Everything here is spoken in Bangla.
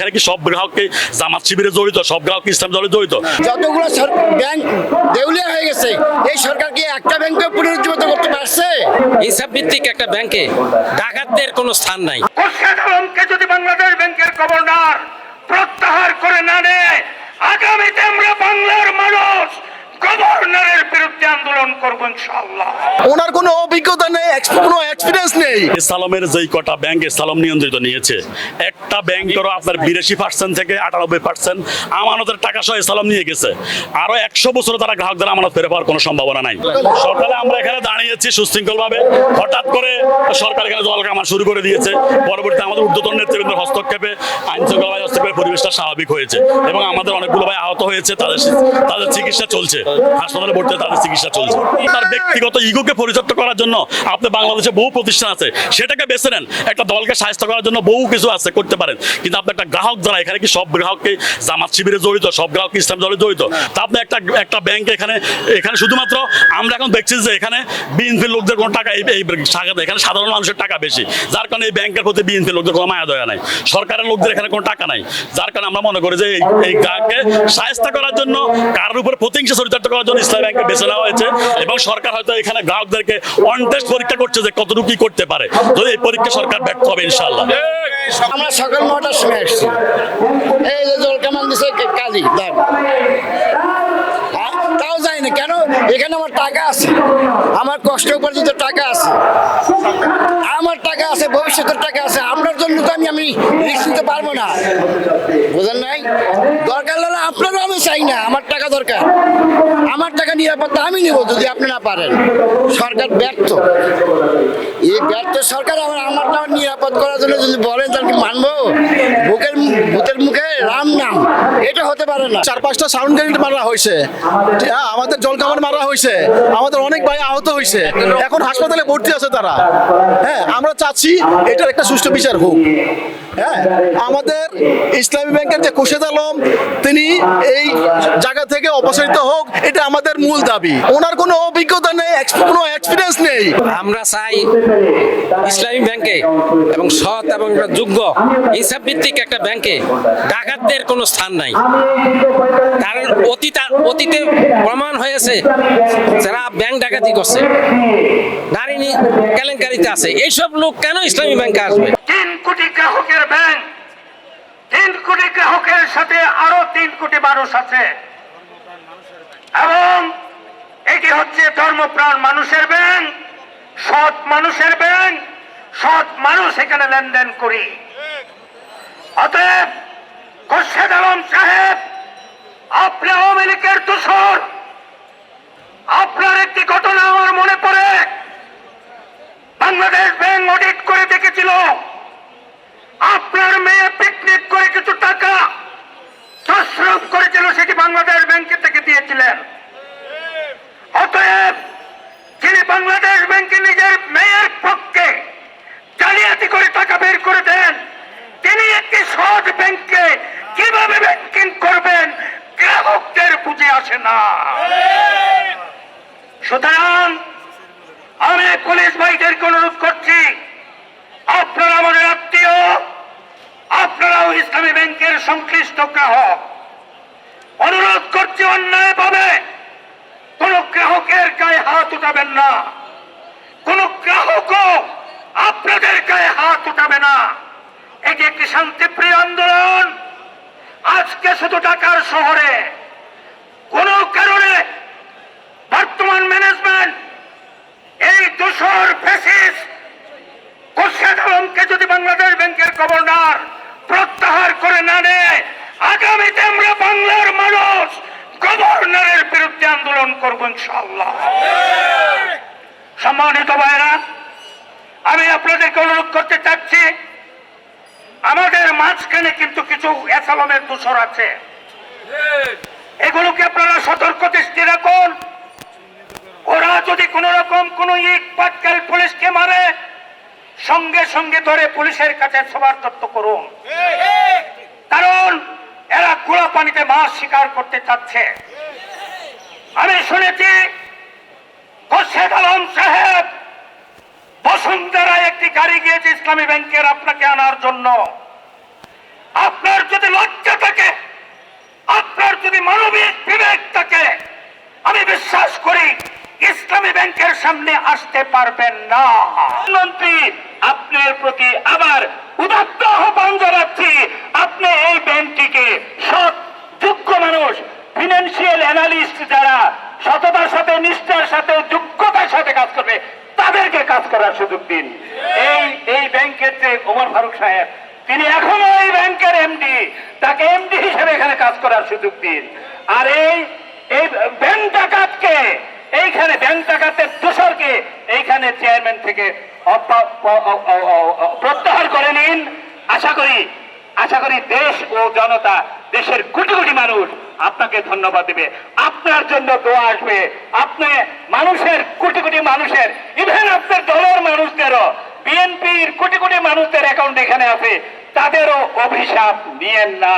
এখানে কি সব গ্রাহককে জামাত শিবিরে জড়িত, সব গ্রাহক ইসলাম দলে জড়িত? যতগুলো ব্যাংক দেউলিয়া হয়ে গেছে, এই সরকার কি একটা ব্যাংকে পুনরুজ্জীবিত করতে পারছে? হিসাব ভিত্তিক একটা ব্যাংকে ডাকাতদের কোনো স্থান নাই। খোরশেদ আলমকে যদি বাংলাদেশ ব্যাংকের গভর্নর প্রত্যাহার করে না নেয়, আগামীতে আমরা বাংলার মানুষ গভর্নরের বিরুদ্ধে আন্দোলন করবো ইনশাআল্লাহ। ওনার কোনো অভিজ্ঞতা নেই, কোনো এক্সপিরিয়েন্স নেই। সালামের যেই কটা ব্যাংক সালাম নিয়ন্ত্রিত নিয়েছে, একটা ব্যাংকেরও আপনার 82% থেকে 98% আমানতের টাকা সহ সালাম নিয়ে গেছে। আরো 100 বছর তারা গ্রাহকদের আমানত ফেরে পাওয়ার কোনো সম্ভাবনা নাই। সকালে আমরা এখানে দাঁড়িয়েছি সুশৃঙ্খলভাবে, হঠাৎ করে সরকার এখানে জল কামান শুরু করে দিয়েছে। পরবর্তীতে আমাদের ঊর্ধ্বতন নেতৃবৃন্দের হস্তক্ষেপে আইন শৃঙ্খলা বাহিনীর হস্তক্ষেপে পরিবেশটা স্বাভাবিক হয়েছে এবং আমাদের অনেকগুলো ভাই আহত হয়েছে, তাদের চিকিৎসা চলছে, হাসপাতালে ভর্তি হয়ে তাদের চিকিৎসা চলছে। তার ব্যক্তিগত ইগোকে পরিচর্যা করার জন্য আপনি বাংলাদেশে বহু প্রতিষ্ঠান আছে, সেটাকে বেছে নেন। একটা দলকে সাহায্য করার জন্য বহু কিছু আছে, করতে পারেন। কিন্তু আপনি একটা গ্রাহক যারা, এখানে কি সব গ্রাহককে জামাত শিবিরে জড়িত, সব গ্রাহক ইসলাম দলে জড়িত? তা আপনি একটা ব্যাংকে এখানে শুধুমাত্র আমরা এখন দেখছি যে এখানে বিএনপির লোকদের কোনো টাকা এই শাখাতে, এখানে সাধারণ মানুষের টাকা বেশি, যার কারণে এই ব্যাংকের প্রতি বিএনপির লোকদের কোনো মায়া দয়া নাই, সরকারের লোকদের এখানে কোনো টাকা নাই। যার কারণে আমরা মনে করি যে এই গ্রাহককে সাহায্য করার জন্য, কারোর উপর প্রতিহিংসা চরিতার্থ করার জন্য ইসলামী ব্যাংকে বেছে নেওয়া হয়েছে এবং সরকার হয়তো এখানে গ্রাহকদেরকে অন টেস্ট পরীক্ষা করছে যে কতটুকু কি করতে পারে। যদি এই পরীক্ষা সরকার ব্যর্থ হবে ইনশাআল্লাহ। আমরা সকাল 9টার সময় আসছি, এই যে জল কামান দিছে কাজী দেখ, তাও যাই না কেন? এখানে আমার টাকা আছে, আমার কষ্ট উপার্জিত টাকা আছে, আমার টাকা আছে, ভবিষ্যতের টাকা আছে। আপনার জন্য তো আমি রিস্ক নিতে পারবো না, বুঝেন নাই? দরকার হলে আপনারও আমি চাই না, আমার টাকা দরকার, আমার টাকা নিরাপত্তা আমি নিব যদি আপনি না পারেন। সরকার ব্যর্থ, এই ব্যর্থ সরকার আমার টাকা নিরাপদ করার জন্য যদি বলেন তাহলে কি মানবো? ভূতের মুখে রাম নাম, এটা হতে পারে না। 4-5টা সাউন্ড গ্রেনেড মারা হয়েছে, আমাদের জল কামান মারা হয়েছে, আমাদের অনেক ভাই আহত হয়েছে, এখন হাসপাতালে ভর্তি আছে তারা। হ্যাঁ, আমরা চাচ্ছি এটার একটা সুষ্ঠু বিচার হোক। হ্যাঁ, আমাদের ইসলামী ব্যাংকের যে খোরশেদ আলম, তিনি এই জায়গা থেকে অপসারিত হোক, এটা আমাদের মূল দাবি। ওনার কোনো অভিজ্ঞতা নেই, কোনো এক্সপিরিয়েন্স নেই। আমরা চাই ইসলামী ব্যাংকে এবং সৎ এবং যোগ্য হিসাব ভিত্তিক একটা ব্যাংকে ডাকাতদের কোনো স্থান নাই। কারণ অতীতে প্রমাণ হয়েছে যারা ব্যাংক ডাকাতি করছে, নারী কেলেঙ্কারিতে আছে, এইসব লোক কেন ইসলামী ব্যাংকে আসবে? 3 কোটি গ্রাহকের ব্যাংক, 3 কোটি গ্রাহকের সাথে আরো 3 কোটি মানুষ আছে এবং এটি হচ্ছে ধর্মপ্রাণ মানুষের ব্যাংক, সৎ মানুষের ব্যাংক, সৎ মানুষ এখানে লেনদেন করি। অতএব খোরশেদ আলম সাহেব, আপনি আওয়ামী লীগের দোসর। আপনার একটি ঘটনা আমার মনে পড়ে, বাংলাদেশ ব্যাংক অডিট করে দেখেছিল আপনার মেয়ে পিকনিক করে কিছু টাকা তছরূপ করেছিল, সেটি বাংলাদেশ ব্যাংকে থেকে দিয়েছিলেন। অতএব যিনি বাংলাদেশ ব্যাংকে নিজের মেয়ের পক্ষে জালিয়াতি করে টাকা বের করে দেন, তিনি একটি সৎ ব্যাংকে কিভাবে ব্যাংকিং করবেন গ্রাহকদের বুঝে আসে না। সুতরাং আমি পুলিশ ভাইদেরকে অনুরোধ করছি, আপনারা আমাদের আত্মীয়, আপনারাও ইসলামী ব্যাংকের সংশ্লিষ্ট গ্রাহক। অনুরোধ করছি, অন্যায় ভাবে কোন গ্রাহকের গায়ে হাত উঠাবেন না, কোন গ্রাহকও আপনাদের গায়ে হাত উঠাবে না। এটি একটি শান্তিপ্রিয় আন্দোলন। আজকে শুধু ঢাকার শহরে কোন কারণে বর্তমান ম্যানেজমেন্ট এই দোসর ফ্যাসিস্ট খোরশেদ আলমকে যদি বাংলাদেশ ব্যাংকের গভর্নর প্রত্যাহার করে না নেয়, আগামীতে আমরা বাংলার মানুষ গভর্নরের বিরুদ্ধে আন্দোলন করবো ইনশাআল্লাহ। সম্মানিত ভাইরা, আমি আপনাদেরকে অনুরোধ করতে চাচ্ছি, আমাদের মাঝখানে কিন্তু কিছু এসালামের দোসর আছে, এগুলোকে আপনারা সতর্ক দৃষ্টি রাখুন। ওরা যদি কোন রকম কোন ইট পাটকেল পুলিশকে মারে, সঙ্গে সঙ্গে ধরে পুলিশের কাছে সমার্পণ করুন, কারণ এরা গোলা পানিতে মাছ শিকার করতে চাচ্ছে। আমি শুনেছি খোরশেদ আলম সাহেব বসুন্ধরায় একটি গাড়ি গিয়েছে ইসলামী ব্যাংকের আপনাকে আনার জন্য। আপনার যদি লজ্জা থাকে, আপনার যদি মানবিক বিবেক থাকে, আমি বিশ্বাস করি ইসলামী ব্যাংকের সামনে আসতে পারবেন না। মন্ত্রী, আপনার প্রতি আবার উদাত্ত আহ্বান জানাচ্ছি, আপনি এই ব্যাংকটিকে সৎ যোগ্য মানুষ, ফিনান্সিয়াল অ্যানালিস্ট যারা সততার সাথে, নিষ্ঠার সাথে, যোগ্যতার সাথে কাজ করবে, তাদেরকে কাজ করার সুযোগ দিন। এই ব্যাংকের যে ওমর ফারুক সাহেব, তিনি এখনো এই ব্যাংকের এমডি, তাকে এমডি হিসেবে এখানে কাজ করার সুযোগ দিন। আর এই ব্যাংক ডাকাতকে, এইখানে ব্যাংক ডাকাতের দোষরকে এইখানে চেয়ারম্যান থেকে প্রত্যাহার করে নিন। আশা করি দেশ ও জনতা, দেশের কোটি কোটি মানুষ আপনাকে ধন্যবাদ দেবে, আপনার জন্য দোয়া আসবে। আপনি মানুষের, কোটি কোটি মানুষের, ইভেন আপনার দলের মানুষদেরও, বিএনপির কোটি কোটি মানুষদের অ্যাকাউন্ট এখানে আছে, তাদেরও অভিশাপ নিয়েন না।